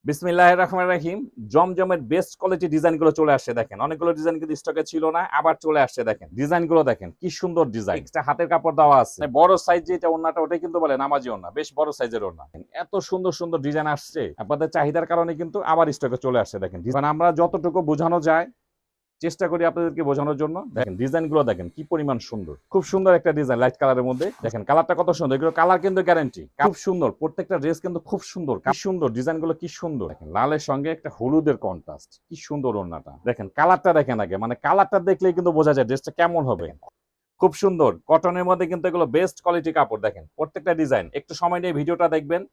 বিসমিল্লাহির রহমানির রহিম। জমজমের বেস্ট কোয়ালিটি ডিজাইনগুলো চলে আসছে দেখেন। অনেকগুলো ডিজাইন কিন্তু স্টকে ছিল না, আবার চলে আসছে দেখেন। ডিজাইনগুলো দেখেন কি সুন্দর ডিজাইন। এক্সট্রা হাতের কাপড় দেওয়া আছে। বড় সাইজ যেটা ওন্নাটা ওটাই কিন্তু বলে নামাজি ওন্না, বেশ বড় সাইজের ওন্না। এত সুন্দর সুন্দর ডিজাইন আসছে, আপনাদের চাহিদার কারণে কিন্তু আবার স্টকে চলে আসছে দেখেন। মানে আমরা যতটুকু বোঝানো যায় চেষ্টা করি আপনাদেরকে বোঝানোর জন্য। দেখেন ডিজাইনগুলো দেখেন কি পরিমাণ সুন্দর, খুব সুন্দর একটা ডিজাইন লাইট কালারের মধ্যে। দেখেন কালারটা কত সুন্দর, এগুলো কালার কিন্তু গ্যারান্টি, খুব সুন্দর। প্রত্যেকটা ড্রেস কিন্তু খুব সুন্দর, কি সুন্দর ডিজাইনগুলো, কি সুন্দর। দেখেন লালের সঙ্গে একটা হলুদের কন্ট্রাস্ট, কি সুন্দর ওড়নাটা। দেখেন কালারটা দেখেন আগে, মানে কালারটা দেখলেই কিন্তু বোঝা যায় ড্রেসটা কেমন হবে। খুব সুন্দর কটনের মধ্যে কিন্তু এগুলো বেস্ট কোয়ালিটি কাপড়। দেখেন প্রত্যেকটা ডিজাইন, একটু সময় নিয়ে ভিডিওটা দেখবেন,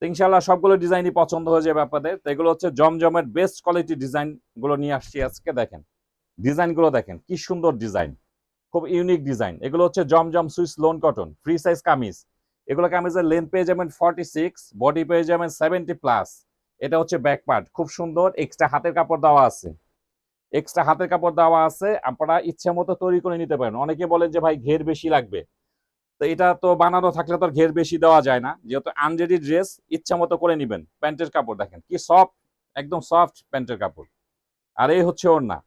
ইনশাআল্লাহ সবগুলো ডিজাইনই পছন্দ হয়ে যাবে আপনাদের। তো এগুলো হচ্ছে জমজমের বেস্ট কোয়ালিটি ডিজাইন গুলো নিয়ে আসছি আজকে। দেখেন ডিজাইনগুলো দেখেন কি সুন্দর ডিজাইন, খুব ইউনিক ডিজাইন। এগুলো হচ্ছে জমজম Swiss lawn cotton free size কামিজ। এগুলো কামিজের লেন্থ পেয়ে যাবেন 46, বডি পেয়ে যাবেন 70+। এটা হচ্ছে ব্যাক পার্ট, খুব সুন্দর। এক্সট্রা হাতের কাপড় দেওয়া আছে, এক্সট্রা হাতের কাপড় দেওয়া আছে, আপনারা ইচ্ছা মতো তৈরি করে নিতে পারেন। অনেকে বলেন যে ভাই ঘের বেশি লাগবে, তো এটা তো বানানো থাকলে তো ঘের বেশি দেওয়া যায় না, যেহেতু আনরেডি ড্রেস ইচ্ছা মতো করে নিবেন। প্যান্টের কাপড় দেখেন কি সফট, একদম সফট প্যান্টের কাপড়। আর এই হচ্ছে ওড়না,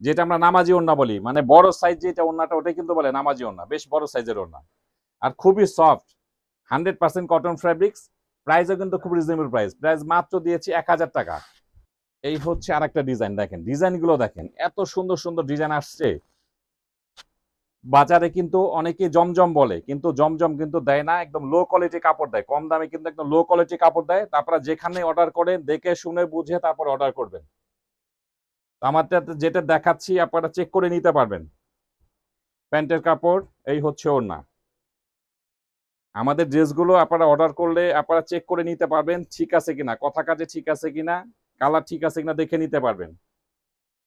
যেটা আমরা নামাজি ওড়না বলি, মানে বড় সাইজ যেটা ওড়নাটা ওটাই কিন্তু বলে নামাজি ওড়না, বেশ বড় সাইজের ওড়না। আর খুবই সফট, 100% কটন ফ্যাব্রিক্স। প্রাইসও কিন্তু খুব রিজনেবল প্রাইস, প্রাইস মাত্র দিয়েছি 1000 টাকা। এই হচ্ছে আর একটা ডিজাইন, দেখেন ডিজাইনগুলো দেখেন, এত সুন্দর সুন্দর ডিজাইন আসছে। বাজারে কিন্তু অনেকে জমজম বলে, কিন্তু জমজম কিন্তু দেয় না, একদম লো কোয়ালিটি কাপড় দেয়, কম দামে কিন্তু একদম লো কোয়ালিটি কাপড় দেয়। তারপরে যেখানে অর্ডার করেন দেখে শুনে বুঝে তারপর অর্ডার করবেন। আমারটা যেটা দেখাচ্ছি আপনারা চেক করে নিতে পারবেন। প্যান্টের কাপড়, এই হচ্ছে ওড়না। আমাদের ড্রেসগুলো আপনারা অর্ডার করলে আপনারা চেক করে নিতে পারবেন ঠিক আছে কিনা, কথা কাজে ঠিক আছে কিনা, কালার ঠিক আছে কিনা দেখে নিতে পারবেন।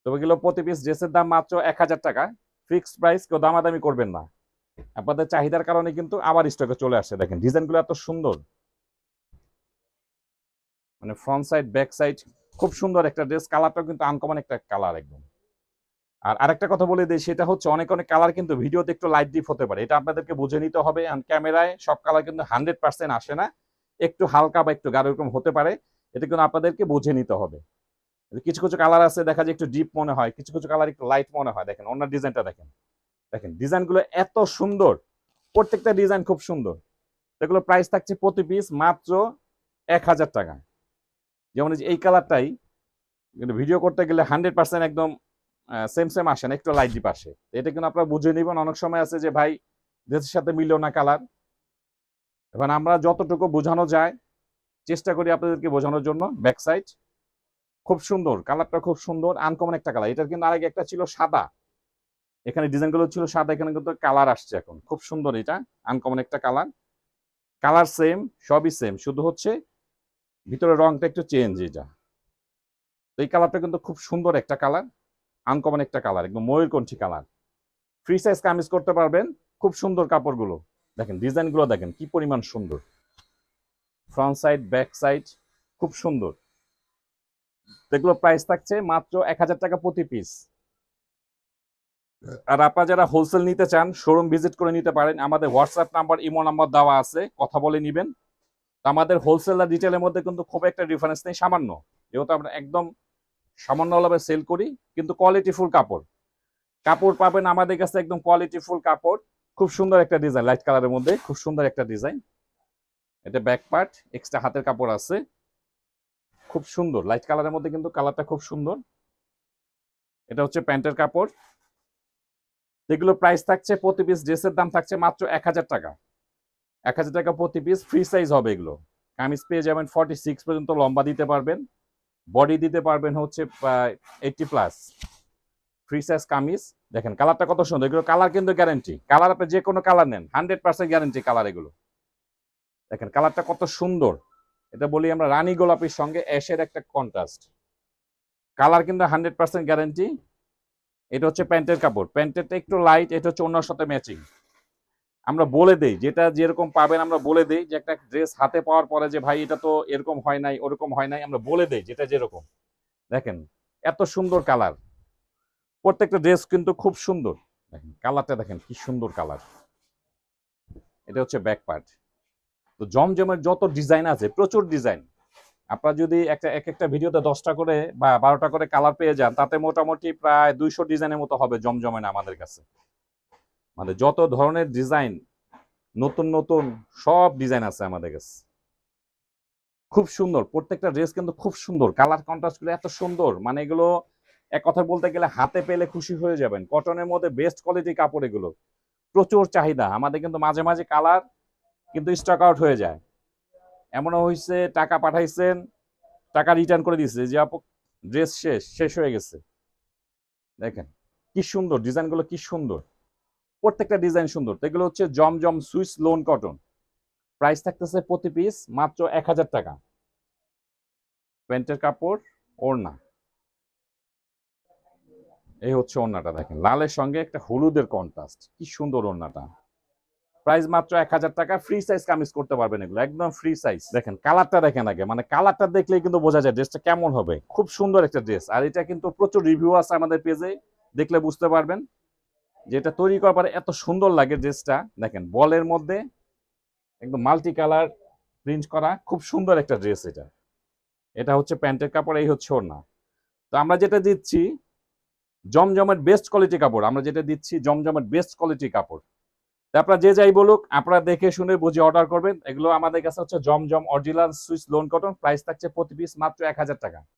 তবে এগুলো প্রতি পিস ড্রেসের দাম মাত্র 1000 টাকা, ফিক্সড প্রাইস, কেউ দামাদামি করবেন না। আপনাদের চাহিদার কারণে কিন্তু আবার স্টকে চলে আসছে। দেখেন ডিজাইনগুলো এত সুন্দর, মানে ফ্রন্ট সাইড ব্যাক সাইড খুব সুন্দর একটা ড্রেস। কালারটাও কিন্তু আনকমন একটা কালার একদম। আর আরেকটা কথা বলে দিই, সেটা হচ্ছে অনেক অনেক কালার কিন্তু ভিডিওতে একটু লাইট ডিপ হতে পারে, এটা আপনাদেরকে বুঝে নিতে হবে। ক্যামেরায় সব কালার কিন্তু 100% আসে না, একটু হালকা বা একটু গাঢ় এরকম হতে পারে, এটা কিন্তু আপনাদেরকে বুঝে নিতে হবে। কিছু কিছু কালার আছে দেখা যায় একটু ডিপ মনে হয়, কিছু কিছু কালার একটু লাইট মনে হয়। দেখেন অন্য ডিজাইনটা দেখেন, দেখেন ডিজাইনগুলো এত সুন্দর, প্রত্যেকটা ডিজাইন খুব সুন্দর। এগুলো প্রাইস থাকছে প্রতি পিস মাত্র 1000 টাকা। যেমন এই কালারটাই কিন্তু ভিডিও করতে গেলে 100% একদম সেম সেম আসে না, একটু লাইট ডিপ আসে। এটা কিন্তু আপনারা বুঝে নিবেন। অনেক সময় আছে যে ভাই ড্রেসের সাথে মিললো না কালার, এখন আমরা যতটুকু বোঝানো যায় চেষ্টা করি আপনাদেরকে বোঝানোর জন্য। ব্যাক সাইড খুব সুন্দর, কালারটা খুব সুন্দর, আনকমন একটা কালার। এটার কিন্তু আগে একটা ছিল সাদা, এখানে ডিজাইনগুলো ছিল সাদা, এখানে কিন্তু কালার আসছে এখন খুব সুন্দর। এটা আনকমন একটা কালার, কালার সেম, সবই সেম, শুধু হচ্ছে ভিতরে রংটা একটু চেঞ্জ। এটা তো এই কালারটা কিন্তু খুব সুন্দর একটা কালার, আনকমন একটা কালার, একদম ময়ূরকণ্ঠী কালার। ফ্রি সাইজ কামিজ করতে পারবেন, খুব সুন্দর কাপড়গুলো। দেখেন ডিজাইনগুলো দেখেন কি পরিমাণ সুন্দর, ফ্রন্ট সাইড ব্যাক সাইড খুব সুন্দর। এগুলো প্রাইস থাকছে মাত্র 1000 টাকা প্রতি পিস। আর আপনারা যারা হোলসেল নিতে চান শোরুম ভিজিট করে নিতে পারেন, আমাদের হোয়াটসঅ্যাপ নাম্বার ইমো নাম্বার দেওয়া আছে, কথা বলে নিবেন। তো আমাদের হোলসেল আর রিটেলের মধ্যে কিন্তু খুব একটা ডিফারেন্স নেই, সামান্য, যেহেতু আমরা একদম সামান্যভাবে সেল করি, কিন্তু কোয়ালিটিফুল কাপড়। কাপড় পাবেন আমাদের কাছে একদম কোয়ালিটিফুল কাপড়। খুব সুন্দর একটা ডিজাইন লাইট কালারের মধ্যে, খুব সুন্দর একটা ডিজাইন। এটা ব্যাক পার্ট, এক্সট্রা হাতের কাপড় আছে, খুব সুন্দর লাইট কালারের মধ্যে, কিন্তু কালারটা খুব সুন্দর। এটা হচ্ছে প্যান্টের কাপড়। এগুলো প্রাইস থাকছে প্রতি পিস ড্রেসের দাম থাকছে মাত্র 1000 টাকা। 1000 টাকা প্রতি পিস, ফ্রি সাইজ হবে এগুলো। কামিজ পেয়ে যাবেন 46 পর্যন্ত লম্বা দিতে পারবেন, বডি দিতে পারবেন হচ্ছে 80+। Free size kameez. দেখেন কালারটা কত সুন্দর, এগুলো কালার কিন্তু গ্যারান্টি, কালার আপনি যে কোনো কালার নেন 100% গ্যারান্টি কালার এগুলো। দেখেন কালারটা কত সুন্দর, এটা বলি আমরা রানী গোলাপির সঙ্গে অ্যাশের একটা কন্ট্রাস্ট। কালার কিন্তু 100% গ্যারান্টি। এটা হচ্ছে প্যান্টের কাপড়, প্যান্টেরটা একটু লাইট, এটা হচ্ছে অন্যর সাথে ম্যাচিং। আমরা বলে দেই যেটা যেরকম পাবেন, আমরা বলে দেই যে একটা ড্রেস হাতে পাওয়ার পরে যে ভাই এটা তো এরকম হয় নাই ওরকম হয় নাই, আমরা বলে দেই যেটা যেরকম। দেখেন এত সুন্দর কালার, প্রত্যেকটা ড্রেস কিন্তু খুব সুন্দর। দেখেন কালারটা দেখেন কি সুন্দর কালার। এটা হচ্ছে ব্যাক পার্ট। তো জমজমের যত ডিজাইন আছে, প্রচুর ডিজাইন, আপনারা যদি এক একটা ভিডিওতে 10টা করে বা 12টা করে কালার পেয়ে যান, তাতে মোটামুটি প্রায় 200 ডিজাইনের মতো হবে জমজমে না আমাদের কাছে। মানে যত ধরনের ডিজাইন, নতুন নতুন সব ডিজাইন আছে আমাদের কাছে। খুব সুন্দর, প্রত্যেকটা ড্রেস কিন্তু খুব সুন্দর, কালার কন্ট্রাস্ট গুলো এত সুন্দর, মানে এগুলো এক কথায় বলতে গেলে হাতে পেলে খুশি হয়ে যাবেন। কটনের মধ্যে বেস্ট কোয়ালিটি কাপড়, এগুলো প্রচুর চাহিদা আমাদের, কিন্তু মাঝে মাঝে কালার কিন্তু স্টক আউট হয়ে যায়। এমনও হয়েছে টাকা পাঠাইছেন, টাকা রিটার্ন করে দিচ্ছে যে আপু ড্রেস শেষ হয়ে গেছে। দেখেন কি সুন্দর ডিজাইনগুলো, কি সুন্দর, প্রত্যেকটা ডিজাইন সুন্দর। তো এগুলো হচ্ছে জমজম সুইস লোন কটন। প্রাইস থাকতেছে প্রতি পিস মাত্র 1000 টাকা। প্যান্টের কাপড়, ওড়না, এই হচ্ছে ওড়নাটা দেখেন, লালের সঙ্গে একটা হলুদের কন্ট্রাস্ট, কি সুন্দর ওড়নাটা। প্রাইস মাত্র 1000 টাকা। ফ্রি সাইজ কামিজ করতে পারবেন এগুলো, একদম ফ্রি সাইজ। দেখেন কালারটা দেখেন আগে, মানে কালারটা দেখলেই কিন্তু বোঝা যায় ড্রেসটা কেমন হবে। খুব সুন্দর একটা ড্রেস, আর এটা কিন্তু প্রচুর রিভিউ আছে আমাদের পেজে, দেখলে বুঝতে পারবেন যেটা তৈরি করার পরে এত সুন্দর লাগে ড্রেসটা। দেখেন বলের মধ্যে একদম মাল্টি কালার প্রিন্ট করা, খুব সুন্দর একটা ড্রেস এটা। এটা হচ্ছে প্যান্টের কাপড়, এই হচ্ছে ওড়না। তো আমরা যেটা দিচ্ছি জমজমের বেস্ট কোয়ালিটি কাপড়, আমরা যেটা দিচ্ছি জমজমের বেস্ট কোয়ালিটি কাপড়। তা আপনারা যে যাই বলুক, আপনারা দেখে শুনে বুঝে অর্ডার করবেন। এগুলো আমাদের কাছে হচ্ছে জমজম original Swiss lawn cotton. Price থাকছে প্রতি পিস মাত্র 1000 টাকা।